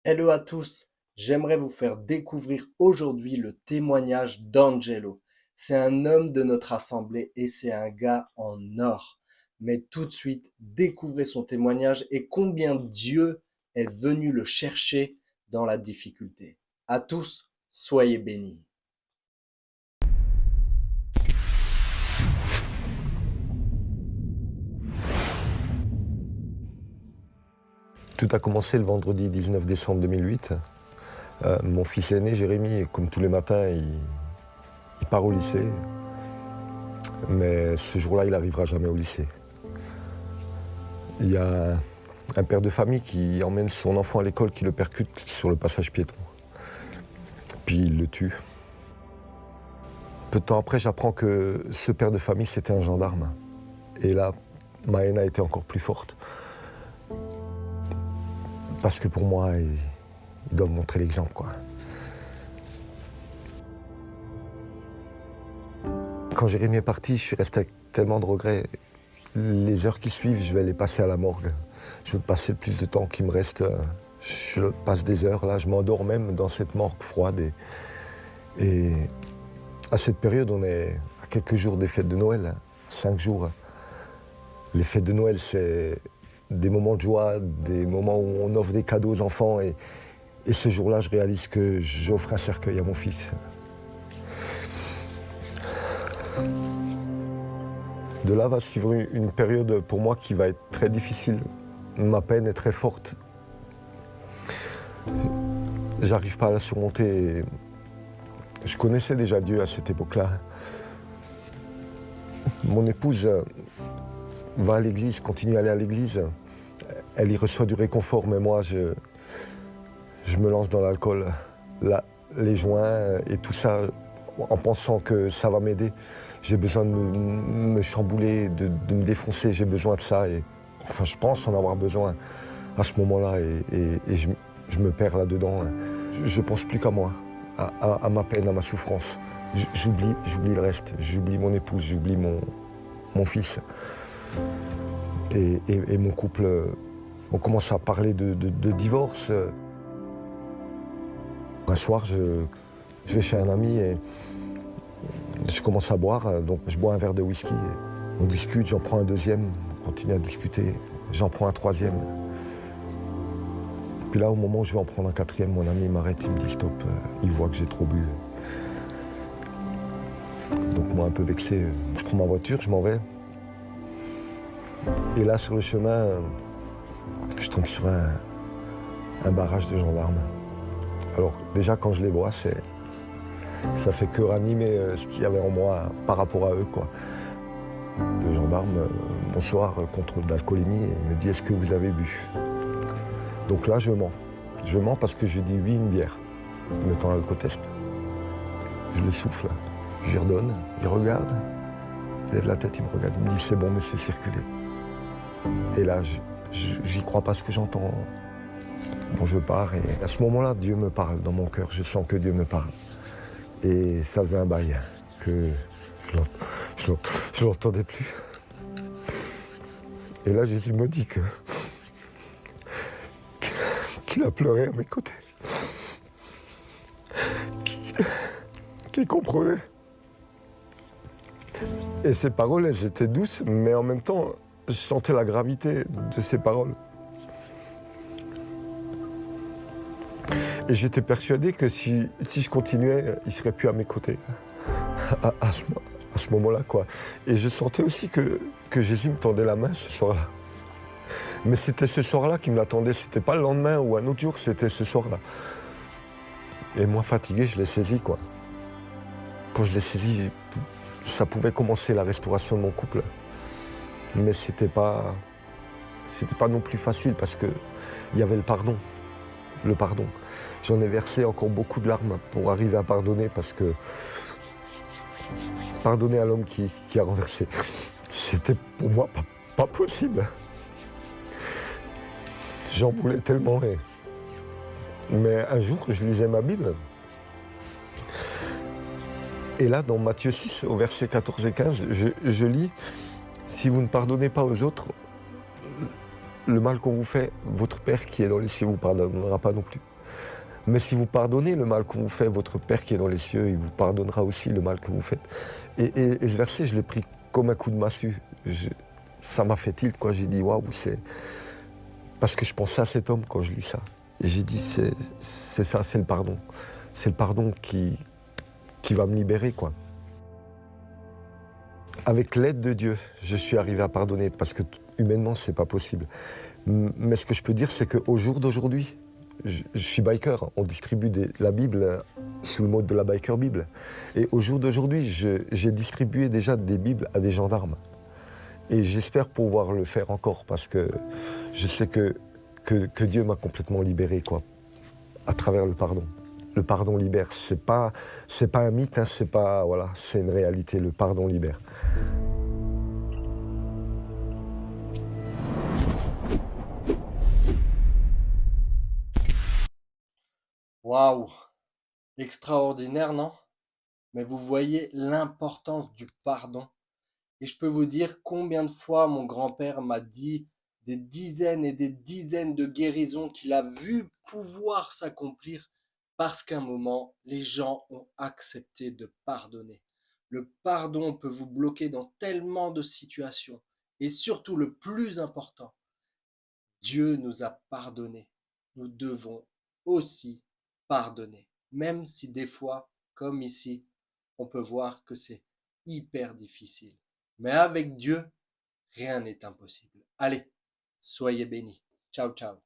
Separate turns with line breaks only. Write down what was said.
Hello à tous, j'aimerais vous faire découvrir aujourd'hui le témoignage d'Angelo. C'est un homme de notre assemblée et c'est un gars en or. Mais tout de suite, découvrez son témoignage et combien Dieu est venu le chercher dans la difficulté. À tous, soyez bénis.
Tout a commencé le vendredi 19 décembre 2008. Mon fils aîné, Jérémy, comme tous les matins, il part au lycée. Mais ce jour-là, il n'arrivera jamais au lycée. Il y a un père de famille qui emmène son enfant à l'école, qui le percute sur le passage piéton. Puis il le tue. Peu de temps après, j'apprends que ce père de famille, c'était un gendarme. Et là, ma haine a été encore plus forte. Parce que pour moi, ils doivent montrer l'exemple, quoi. Quand Jérémy est parti, je suis resté avec tellement de regrets. Les heures qui suivent, je vais les passer à la morgue. Je veux passer le plus de temps qui me reste. Je passe des heures là, je m'endors même dans cette morgue froide. Et à cette période, on est à quelques jours des fêtes de Noël, 5 jours. Les fêtes de Noël, c'est des moments de joie, des moments où on offre des cadeaux aux enfants. Et ce jour-là, je réalise que j'offre un cercueil à mon fils. De là va suivre une période pour moi qui va être très difficile. Ma peine est très forte. J'arrive pas à la surmonter. Je connaissais déjà Dieu à cette époque-là. Mon épouse va à l'église, continue à aller à l'église. Elle y reçoit du réconfort, mais moi, je me lance dans l'alcool, les joints et tout ça, en pensant que ça va m'aider. J'ai besoin de me chambouler, de me défoncer, j'ai besoin de ça. Et, enfin, je pense en avoir besoin à ce moment-là et je me perds là-dedans. Je ne pense plus qu'à moi, à ma peine, à ma souffrance. J'oublie le reste, j'oublie mon épouse, j'oublie mon fils. Et mon couple, on commence à parler de divorce. Un soir, je vais chez un ami et je commence à boire, donc je bois un verre de whisky. On discute, j'en prends un deuxième, on continue à discuter, j'en prends un troisième. Puis là, au moment où je vais en prendre un quatrième, mon ami m'arrête, il me dit stop, il voit que j'ai trop bu. Donc moi, un peu vexé, je prends ma voiture, je m'en vais. Et là, sur le chemin, je tombe sur un barrage de gendarmes. Alors déjà, quand je les vois, ça fait que ranimer ce qu'il y avait en moi par rapport à eux, quoi. Le gendarme, bonsoir, contrôle d'alcoolémie, et il me dit, est-ce que vous avez bu? Donc là, je mens. Je mens parce que je dis oui, une bière. Il me tend l'alcotest. Je le souffle, je lui redonne, il regarde, il lève la tête, il me regarde, il me dit, c'est bon, monsieur, circulez. Et là, j'y crois pas ce que j'entends. Bon, je pars et à ce moment-là, Dieu me parle dans mon cœur. Je sens que Dieu me parle. Et ça faisait un bail que je l'entendais plus. Et là, Jésus me dit qu'il a pleuré à mes côtés. Qu'il comprenait. Et ces paroles, elles étaient douces, mais en même temps, je sentais la gravité de ces paroles. Et j'étais persuadé que si je continuais, il ne serait plus à mes côtés à ce moment-là, quoi. Et je sentais aussi que Jésus me tendait la main ce soir-là. Mais c'était ce soir-là qu'il me l'attendait. C'était pas le lendemain ou un autre jour, c'était ce soir-là. Et moi, fatigué, je l'ai saisi, quoi. Quand je l'ai saisi, ça pouvait commencer la restauration de mon couple. Mais c'était pas non plus facile parce qu'il y avait le pardon. Le pardon. J'en ai versé encore beaucoup de larmes pour arriver à pardonner parce que pardonner à l'homme qui a renversé, c'était pour moi pas possible. J'en voulais tellement. Mais un jour, je lisais ma Bible. Et là, dans Matthieu 6, au verset 14 et 15, je lis « Si vous ne pardonnez pas aux autres, le mal qu'on vous fait, votre Père qui est dans les cieux vous pardonnera pas non plus. » Mais si vous pardonnez le mal que vous faites, votre Père qui est dans les cieux, il vous pardonnera aussi le mal que vous faites. Et ce verset, je l'ai pris comme un coup de massue. Ça m'a fait tilt, quoi. J'ai dit, waouh, c'est... Parce que je pensais à cet homme quand je lis ça. Et j'ai dit, c'est ça, c'est le pardon. C'est le pardon qui va me libérer, quoi. Avec l'aide de Dieu, je suis arrivé à pardonner, parce que humainement, c'est pas possible. Mais ce que je peux dire, c'est qu'au jour d'aujourd'hui, je suis biker, on distribue la Bible sous le mode de la Biker Bible. Et au jour d'aujourd'hui, j'ai distribué déjà des Bibles à des gendarmes. Et j'espère pouvoir le faire encore, parce que je sais que Dieu m'a complètement libéré, quoi, à travers le pardon. Le pardon libère, c'est pas un mythe, hein, voilà, c'est une réalité, le pardon libère.
Waouh! Extraordinaire, non? Mais vous voyez l'importance du pardon. Et je peux vous dire combien de fois mon grand-père m'a dit des dizaines et des dizaines de guérisons qu'il a vu pouvoir s'accomplir parce qu'à un moment, les gens ont accepté de pardonner. Le pardon peut vous bloquer dans tellement de situations. Et surtout, le plus important, Dieu nous a pardonné. Nous devons aussi pardonner. Même si des fois, comme ici, on peut voir que c'est hyper difficile. Mais avec Dieu, rien n'est impossible. Allez, soyez bénis. Ciao, ciao.